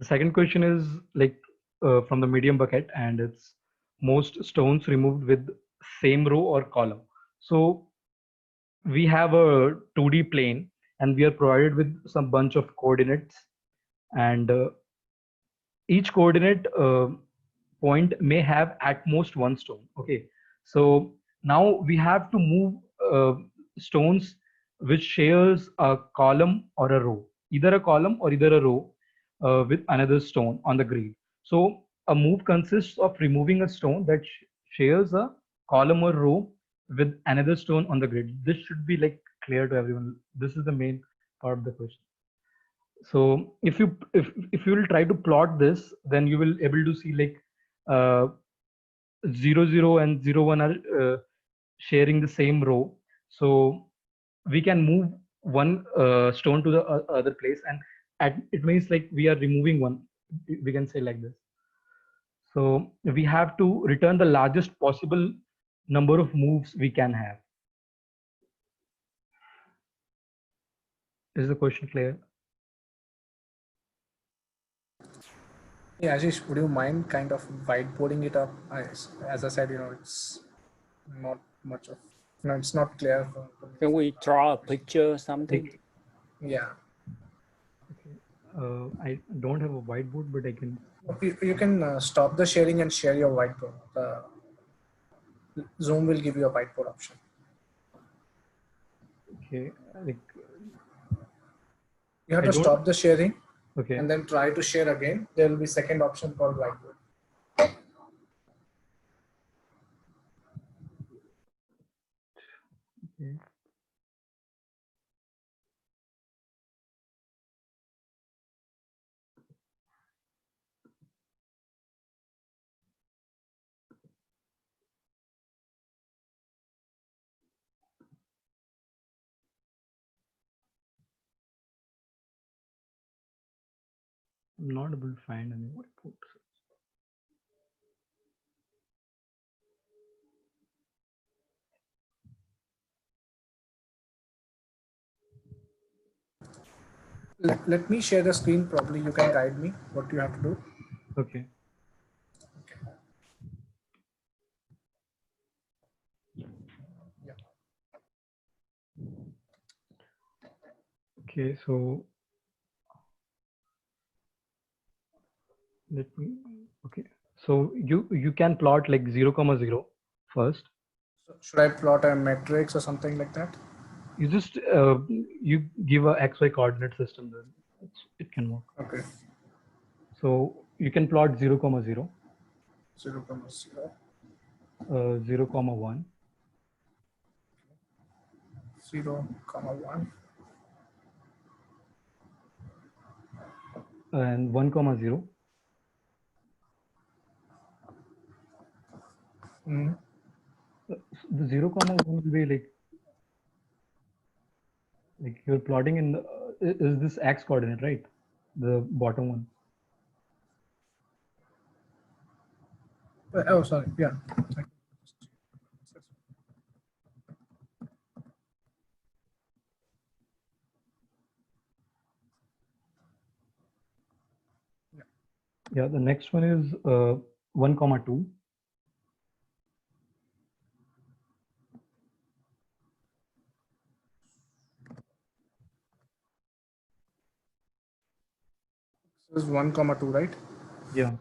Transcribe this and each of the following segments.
The second question is like from the medium bucket, and it's most stones removed with same row or column. So we have a 2D plane, and we are provided with some bunch of coordinates, and each coordinate point may have at most one stone. Okay, so now we have to move stones which shares a column or a row, either a column or either a row with another stone on the grid. So a move consists of removing a stone that shares a column or row with another stone on the grid. This should be like clear to everyone. This is the main part of the question. So if you will try to plot this, then you will able to see like uh, 0 0 and 0 1 are sharing the same row. So we can move one stone to the other place, and it means like we are removing one. We can say like this. So we have to return the largest possible number of moves we can have. Is the question clear? Yeah, Ashish, would you mind kind of whiteboarding it up? As I said, it's not much of, it's not clear. Can we draw a picture or something? Yeah. Okay. I don't have a whiteboard, but I can. You can stop the sharing and share your whiteboard. Zoom will give you a whiteboard option. Okay, like you have to stop the sharing. Okay. And then try to share again. There will be second option called whiteboard. Okay. I'm not able to find any whiteboard. Let me share the screen. Probably you can guide me what you have to do. Okay. Yeah. Okay, so let me. Okay, so you can plot like 0, 0 first. So should I plot a matrix or something like that? You just you give a XY coordinate system, then it can work. Okay. So you can plot 0, 0. 0, 0. 0, 1. 0, 1. And 1, 0. Mm. The 0, 1 will be like you're plotting in the, is this X coordinate, right? The bottom one. Oh, sorry. Yeah. Yeah, the next one is 1, 2. This is 1, 2, right? Yeah.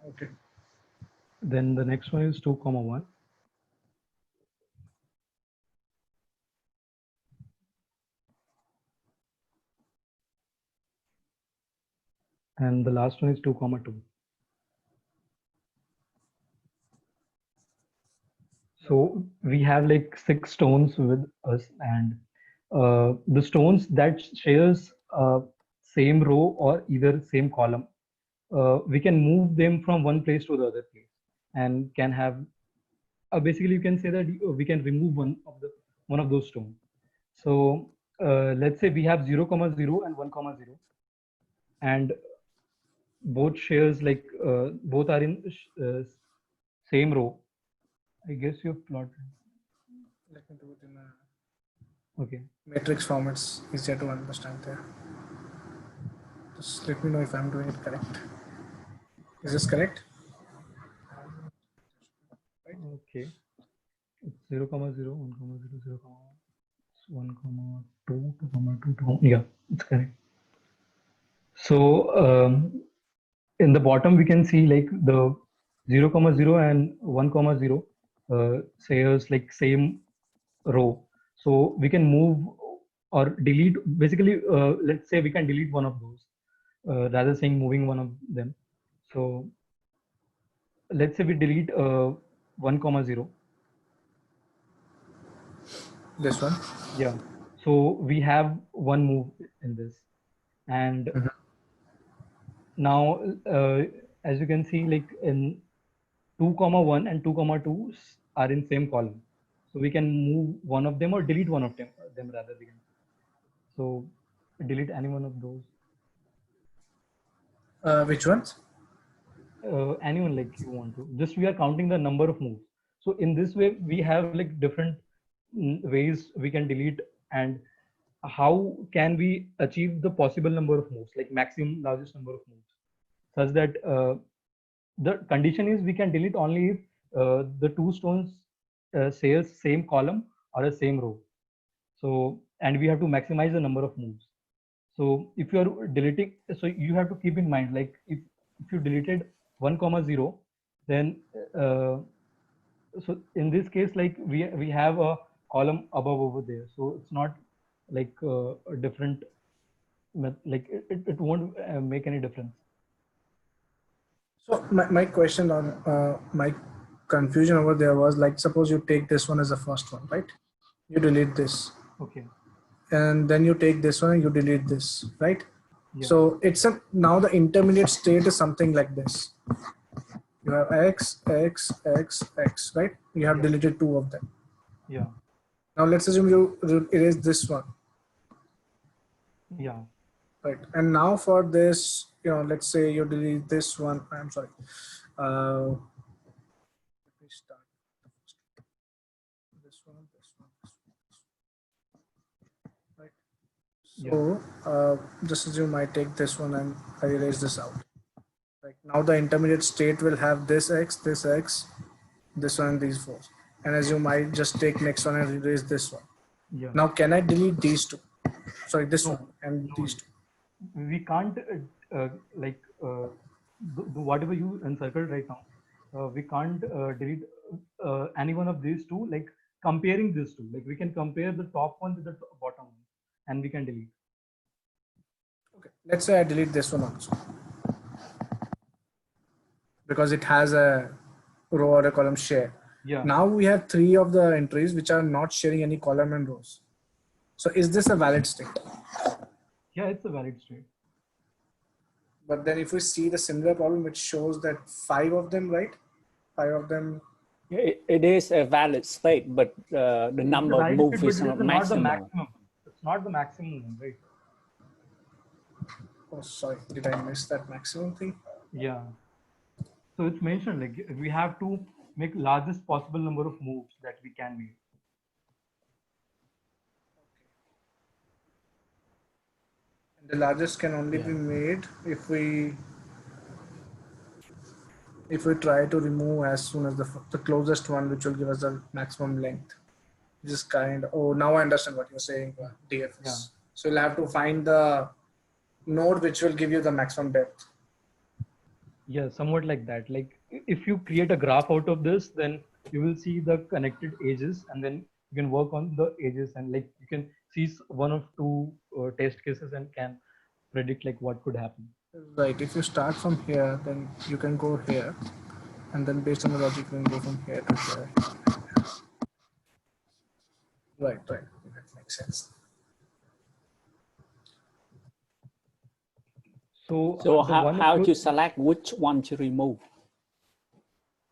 Okay. Then the next one is 2, 1. And the last one is 2, 2. So we have like 6 stones with us, and the stones that shares same row or either same column, we can move them from one place to the other place, and can have basically you can say that we can remove one of those stones. So let's say we have 0, 0 and 1, 0, and both shares like both are in same row. I guess you've plotted. Let me do it in Okay. matrix form. It's easier to understand there. Just let me know if I'm doing it correct. Is this correct? Okay. It's 0, 0, 1, 0, 0, 1, 2, 2, 2, 2. Yeah, it's correct. So in the bottom, we can see like the 0, 0 and 1, 0 sayers like same row. So we can move or delete. Basically, let's say we can delete one of those rather saying moving one of them. So let's say we delete 1, 0. This one. Yeah. So we have one move in this, and now as you can see, like in 2, 1 and 2, 2 are in same column. So we can move one of them or delete one of them rather. We can. So delete any one of those. Which ones? Anyone like you want to. Just we are counting the number of moves. So in this way, we have like different ways we can delete, and how can we achieve the possible number of moves, like maximum largest number of moves, such that the condition is we can delete only if the two stones say a same column or a same row. So, and we have to maximize the number of moves. So if you are deleting, so you have to keep in mind, like if you deleted 1, 0, then so in this case, like we have a column above over there. So it's not like a different, like it won't make any difference. So my question on my confusion over there was like, suppose you take this one as the first one, right? You delete this. Okay. And then you take this one and you delete this, right? Yeah. So it's now the intermediate state is something like this. You have X, X, X, X, right? You have deleted two of them. Yeah. Now let's assume you erase this one. Yeah. Right. And now for this, let's say you delete this one. I'm sorry. Let me start this one, this one, this one. Right. So just assume I take this one and I erase this out. Right. Now the intermediate state will have this X, this one, and these four. And assume I just take next one and erase this one. Yeah. Now can I delete these two? Sorry, this one and these two. We can't like whatever you encircled right now. We can't delete any one of these two. Like comparing these two, like we can compare the top one to the bottom one, and we can delete. Okay, let's say I delete this one also because it has a row or a column share. Yeah. Now we have three of the entries which are not sharing any column and rows. So is this a valid state? Yeah, it's a valid state. But then if we see the similar problem, it shows that 5 of them, right? 5 of them. It is a valid state, but the number of moves is not maximum. It's not the maximum, right? Oh, sorry. Did I miss that maximum thing? Yeah. So it's mentioned like we have to make largest possible number of moves that we can make. And the largest can only be made if we try to remove as soon as the closest one, which will give us the maximum length. Just now I understand what you're saying, DFS. Yeah. So you'll have to find the node which will give you the maximum depth. Yeah, somewhat like that. Like if you create a graph out of this, then you will see the connected edges, and then you can work on the edges, and like you can see one of two test cases and can predict like what could happen. Right. If you start from here, then you can go here, and then based on the logic, you can go from here to here. Right. That makes sense. So how to select which one to remove?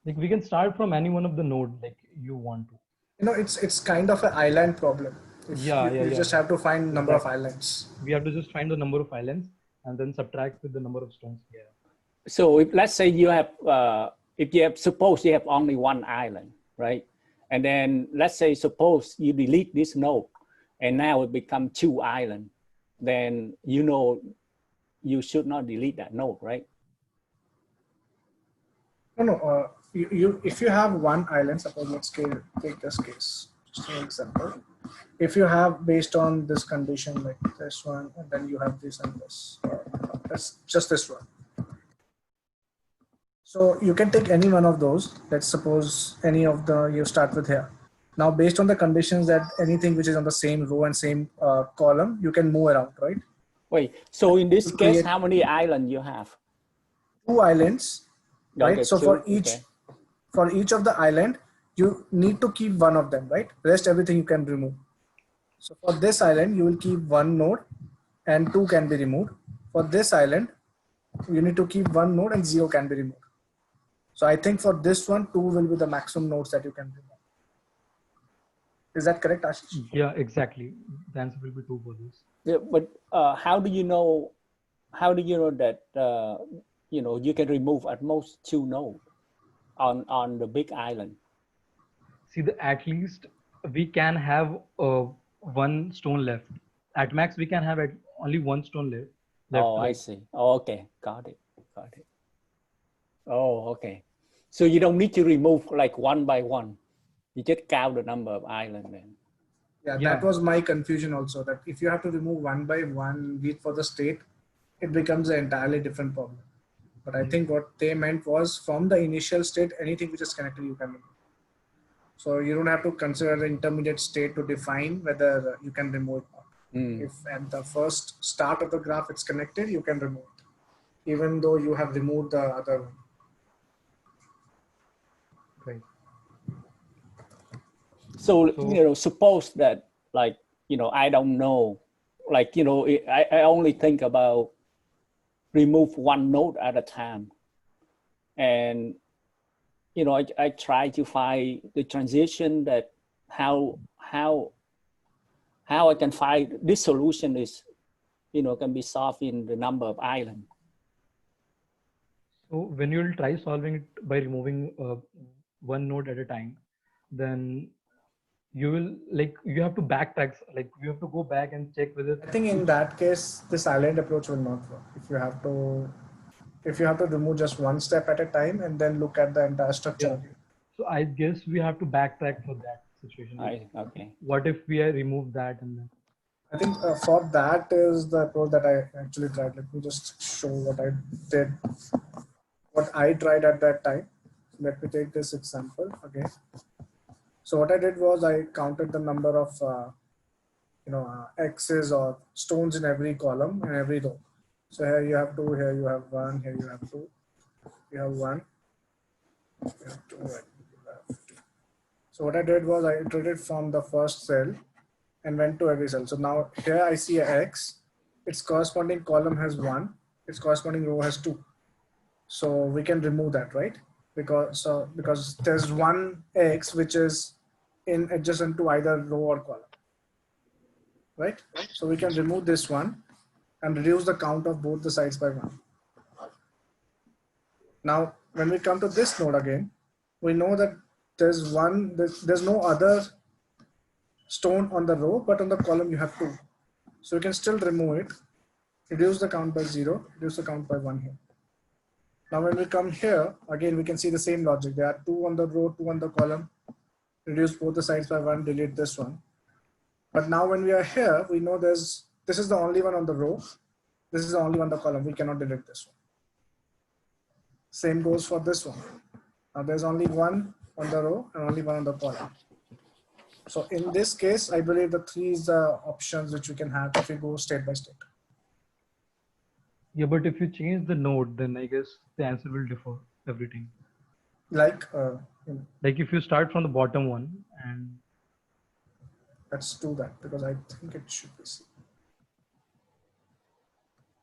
Like we can start from any one of the node like you want to. It's kind of an island problem. You just have to find number of islands. We have to just find the number of islands and then subtract with the number of stones. Yeah. So if let's say you have, suppose you have only one island, right? And then let's say suppose you delete this node, and now it become 2 islands. Then you should not delete that node, right? No. If you have one island, suppose take this case, just an example. If you have based on this condition like this one, and then you have this and this, that's just this one. So you can take any one of those. Let's suppose any of the you start with here. Now, based on the conditions that anything which is on the same row and same column, you can move around, right? Wait, so in this To case, create- how many islands you have? 2 islands, right? Okay, So two, okay. for each of the island, you need to keep one of them, right? Rest everything you can remove. So for this island, you will keep one node and 2 can be removed. For this island, you need to keep one node and 0 can be removed. So I think for this one, 2 will be the maximum nodes that you can remove. Is that correct, Ashish? Yeah, exactly. The answer will be 2 for this. Yeah, but how do you know? How do you know that you can remove at most 2 nodes on the big island? See, at least we can have one stone left. At max, we can have only one stone left. Oh, I right? see. Oh, okay, got it. Oh, okay. So you don't need to remove like one by one. You just count the number of islands then. Yeah, Yeah. that was my confusion also, that if you have to remove one by one, be it for the state, it becomes an entirely different problem. But I think what they meant was from the initial state, anything which is connected, you can remove. So you don't have to consider the intermediate state to define whether you can remove it or not. If at the first start of the graph it's connected, you can remove it, even though you have removed the other one. Right. So suppose that like, I don't know, like, I only think about remove one node at a time. And, I try to find the transition that how I can find this solution is, can be solved in the number of islands. So when you'll try solving it by removing one node at a time, then you have to backtrack, like you have to go back and check whether. I think in that case, this island approach will not work. If you have to remove just one step at a time and then look at the entire structure. Yeah. So I guess we have to backtrack for that situation. Okay. What if we remove that and then? I think for that is the approach that I actually tried. Let me just show what I did, what I tried at that time. Let me take this example again. So what I did was I counted the number of X's or stones in every column and every row. So here you have 2, here you have 1, here you have 2, you have 1, you have 2, and you have 2. So what I did was I iterated from the first cell and went to every cell. So now here I see a X, its corresponding column has 1, its corresponding row has 2. So we can remove that, right? Because there's one X which is in adjacent to either row or column, right? So we can remove this one and reduce the count of both the sides by 1. Now, when we come to this node again, we know that there's no other stone on the row, but on the column you have 2. So you can still remove it, reduce the count by 0, reduce the count by 1 here. Now when we come here, again we can see the same logic. There are 2 on the row, 2 on the column, reduce both the sides by 1, delete this one. But now when we are here, we know this is the only one on the row, this is the only one on the column, we cannot delete this one. Same goes for this one. Now there's only one on the row and only one on the column. So in this case, I believe the 3 is the options which we can have if we go state by state. Yeah, but if you change the node, then I guess the answer will differ everything. Like if you start from the bottom one and. Let's do that because I think it should be C.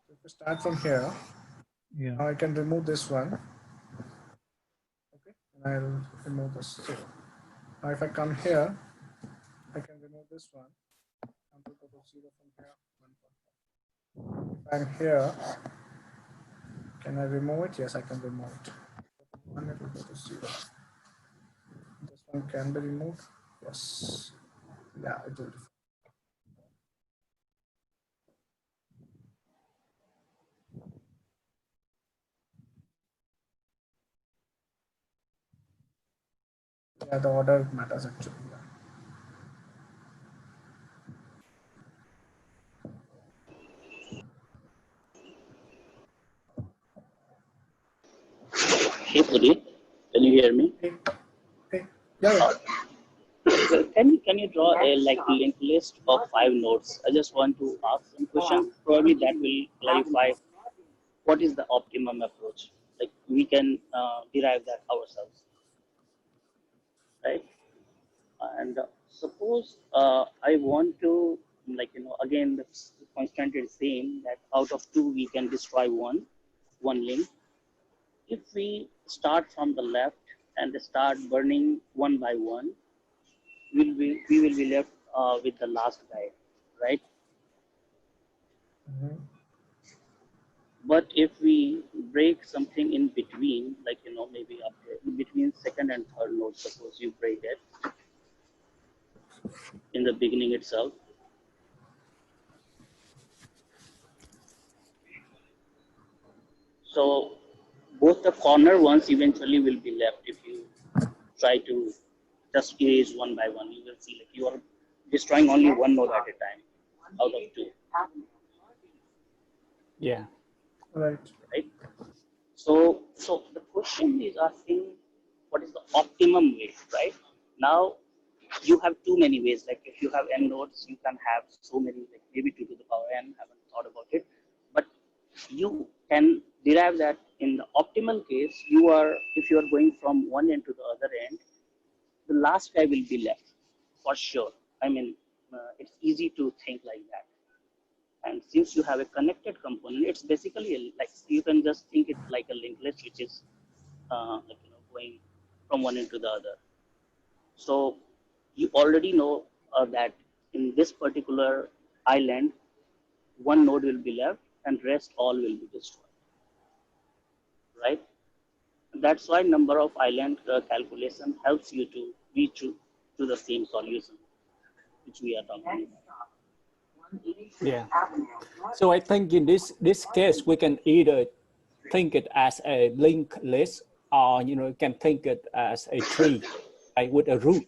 So if we start from here, Yeah. now I can remove this one. Okay, and I'll remove this 0. Now if I come here, I can remove this one. I'm going to go 0 from here. 1.5. If I'm here, can I remove it? Yes, I can remove it. 1, it will go to 0. This one can be removed. Yes. Yeah, it will. Yeah, the order matters actually. Yeah. Hey Puri, can you hear me? Hey, hey, yeah, yeah. Can you draw a like linked list of 5 nodes? I just want to ask some questions. Probably that will clarify what is the optimum approach. Like we can derive that ourselves, right? And suppose I want to again the constant is same that out of two we can destroy one link. If we start from the left and start burning one by one, we will be left with the last guy, right? Mhm. But if we break something in between, like maybe after in between second and third node, suppose you break it in the beginning itself, so both the corner ones eventually will be left if you try to just erase one by one. You will see like you are destroying only one node at a time out of two, Yeah. Right. right? So the question is asking what is the optimum way, right? Now you have too many ways. Like if you have n nodes, you can have so many, like maybe 2 to the power n. Haven't thought about it, but you can derive that in the optimal case. You are if you are going from one end to the other end, the last guy will be left for sure. I mean, it's easy to think like that. And since you have a connected component, it's basically like you can just think it like a linked list, which is going from one end to the other. So you already know that in this particular island, one node will be left and rest all will be destroyed, right? That's why number of island calculation helps you to reach to the same solution, which we are talking about. Yeah. So I think in this case, we can either think it as a linked list, or you can think it as a tree, like with a root.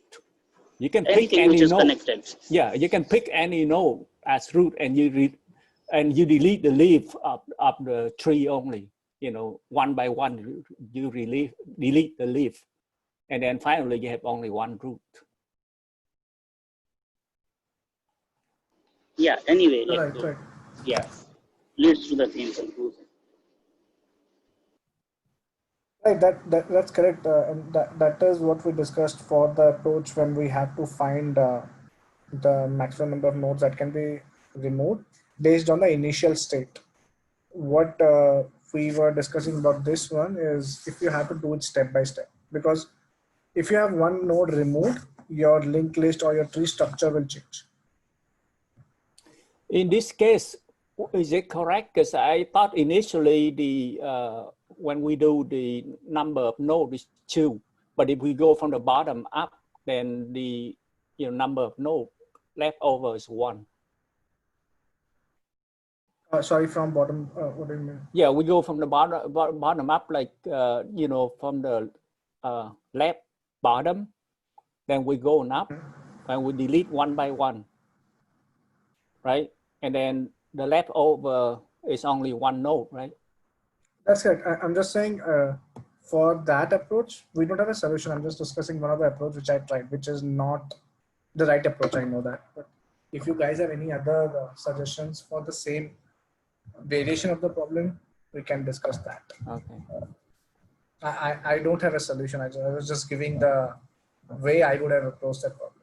You can pick Anything which any is node. connected. Yeah, you can pick any node as root, and you delete the leaf of the tree only. One by one, you delete the leaf, and then finally you have only one root. Yeah, anyway, like, Right, right. yeah, leads to the same conclusion. Right, that's correct, and that is what we discussed for the approach when we have to find the maximum number of nodes that can be removed based on the initial state. What we were discussing about this one is if you have to do it step by step, because if you have one node removed, your linked list or your tree structure will change. In this case, is it correct? Because I thought initially when we do the number of nodes is 2, but if we go from the bottom up, then the number of nodes left over is 1. Sorry, from bottom. What do you mean? Yeah, we go from the bottom up, like from the left bottom, then we go up and we delete one by one, right? And then the leftover is only one node, right? That's it. I'm just saying for that approach, we don't have a solution. I'm just discussing one of the approach which I tried, which is not the right approach. I know that. But if you guys have any other suggestions for the same variation of the problem, we can discuss that. Okay. I don't have a solution. I was just giving the way I would have approached that problem.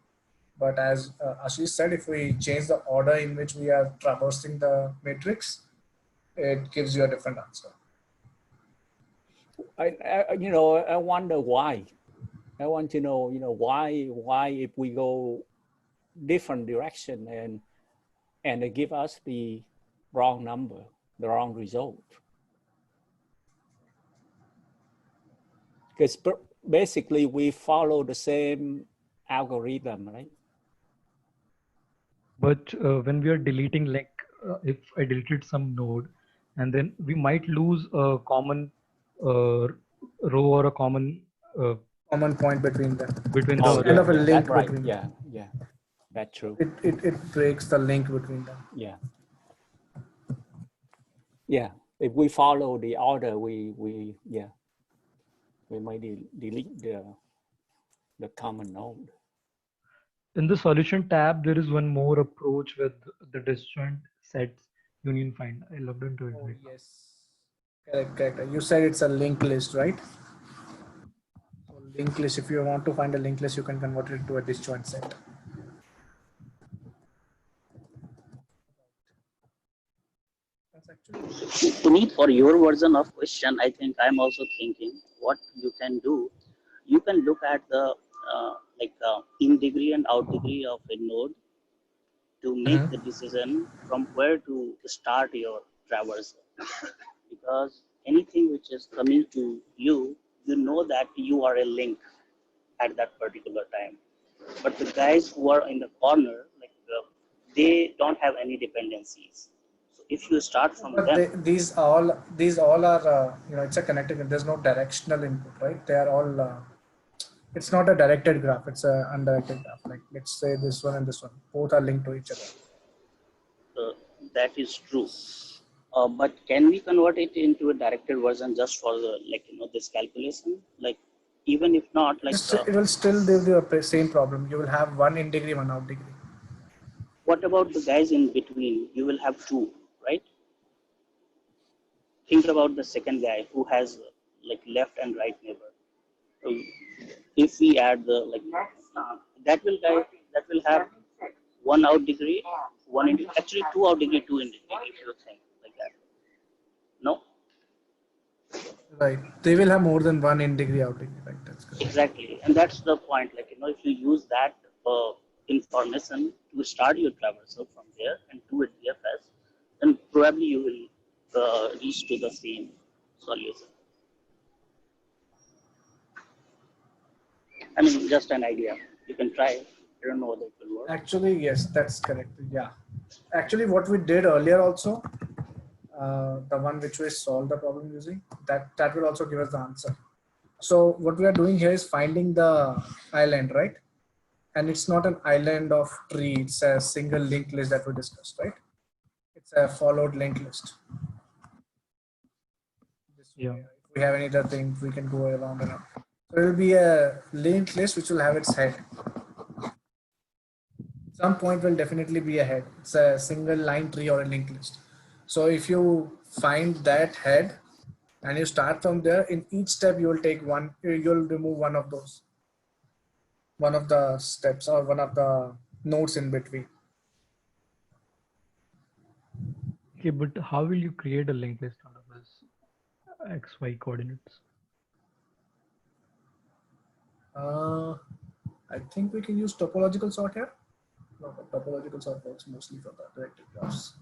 But as Ashish said, if we change the order in which we are traversing the matrix, it gives you a different answer. I wonder why. I want to know, why if we go different direction and they give us the wrong number, the wrong result. Because basically we follow the same algorithm, right? But when we are deleting, like if I deleted some node, and then we might lose a common row or a common common point between them. between Oh, the kind of a yeah, link that's right. between them. Yeah, that's true. It breaks the link between them. Yeah. If we follow the order, we might delete the common node. In the solution tab, there is one more approach with the disjoint sets union find. I looked into it. Oh, Right now. yes. Correct. You said it's a linked list, right? So linked list, if you want to find a linked list, you can convert it to a disjoint set. That's actually Puneet, for your version of question, I think I'm also thinking what you can do. You can look at the in degree and out degree of a node to make the decision from where to start your traversal. Because anything which is coming to you, you know that you are a link at that particular time. But the guys who are in the corner, they don't have any dependencies. So if you start from But them, these all are it's a connected. There's no directional input, right? They are all. It's not a directed graph. It's a undirected graph. Like let's say this one and this one, both are linked to each other. that is true. But can we convert it into a directed version just for the this calculation? Like even if not, It will still give you the same problem. You will have one in degree, one out degree. what about the guys in between? You will have two, right? Think about the second guy who has left and right neighbor. If we add the that will have one out degree, one in actually two out degree, two in degree. If you think like that, no. Right. They will have more than one in degree out degree. Right. That's correct. Exactly, and that's the point. If you use that information to start your traversal from there and do a DFS, then probably you will reach to the same solution. I mean, just an idea. You can try. I don't know whether it will work. Actually, yes, that's correct. Yeah. Actually, what we did earlier also, the one which we solved the problem using, that will also give us the answer. So what we are doing here is finding the island, right? And it's not an island of tree. It's a single linked list that we discussed, right? It's a followed linked list. Yeah. If we have any other thing, we can go around and around. So it will be a linked list which will have its head. Some point will definitely be a head. It's a single line tree or a linked list. So if you find that head and you start from there, in each step you will take one, you'll remove one of those, one of the steps or one of the nodes in between. Okay, but how will you create a linked list out of this XY coordinates? I think we can use topological sort here. No, but topological sort works mostly for the directed graphs.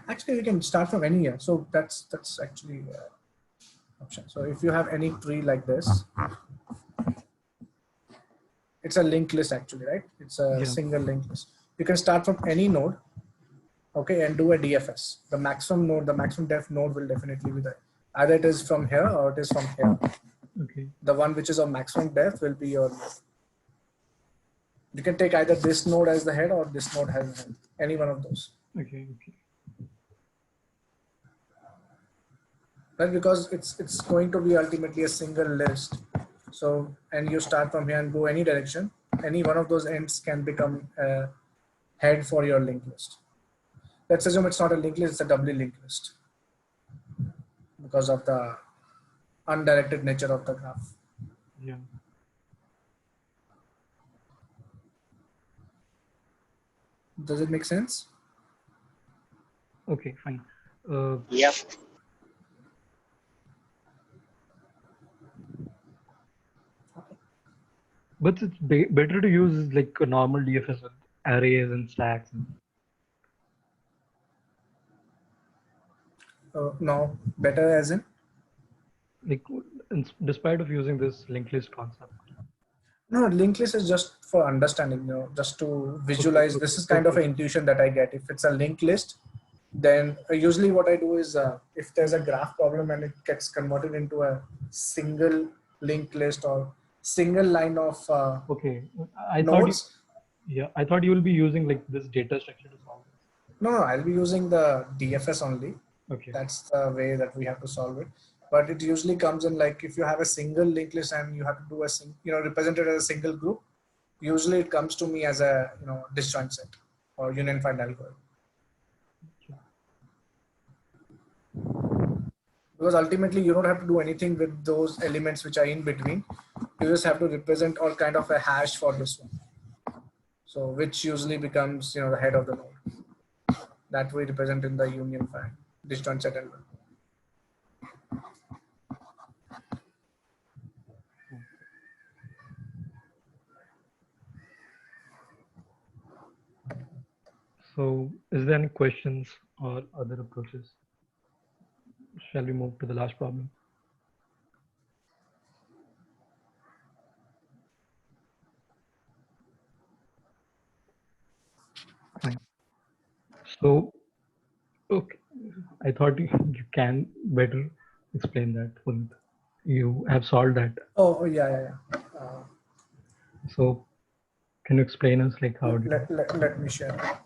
Actually, we can start from any here. So that's actually option. So if you have any tree like this, it's a linked list actually, right? It's a single linked list. You can start from any node, okay, and do a DFS. The maximum node, the maximum depth node will definitely be there. Either it is from here or it is from here. Okay. The one which is of maximum depth will be your node. You can take either this node as the head or this node as the head. Any one of those. Okay. Right, because it's going to be ultimately a single list. So, and you start from here and go any direction. Any one of those ends can become a head for your linked list. Let's assume it's not a linked list, it's a doubly linked list because of the undirected nature of the graph. Yeah. Does it make sense? Okay, fine. Yeah. But it's better to use like a normal DFS with arrays and stacks. No, better as in? Like, despite of using this linked list concept. No, linked list is just for understanding, just to visualize. This is kind of an intuition that I get. If it's a linked list, then usually what I do is if there's a graph problem and it gets converted into a single linked list or single line of Okay. I thought nodes. I thought you will be using like this data structure to solve No, I'll be using the DFS only. it. Okay. That's the way that we have to solve it. But it usually comes in like if you have a single linked list and you have to do represented as a single group, usually it comes to me as a disjoint set or union find algorithm. Because ultimately you don't have to do anything with those elements which are in between. You just have to represent or kind of a hash for this one. So which usually becomes the head of the node that we represent in the union find disjoint set algorithm. So is there any questions or other approaches? Shall we move to the last problem? Fine. So, okay, I thought you can better explain that. Punit. You have solved that. Oh yeah. So, can you explain us like how did Let me share.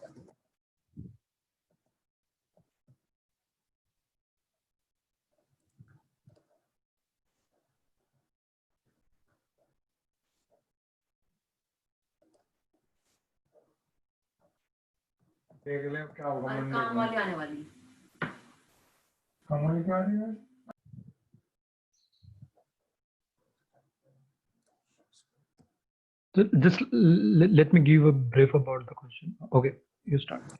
देख लें क्या होगा Monday काम वाली आने वाली काम वाली क्या आ रही है just let me give a brief about the question. Okay, you start.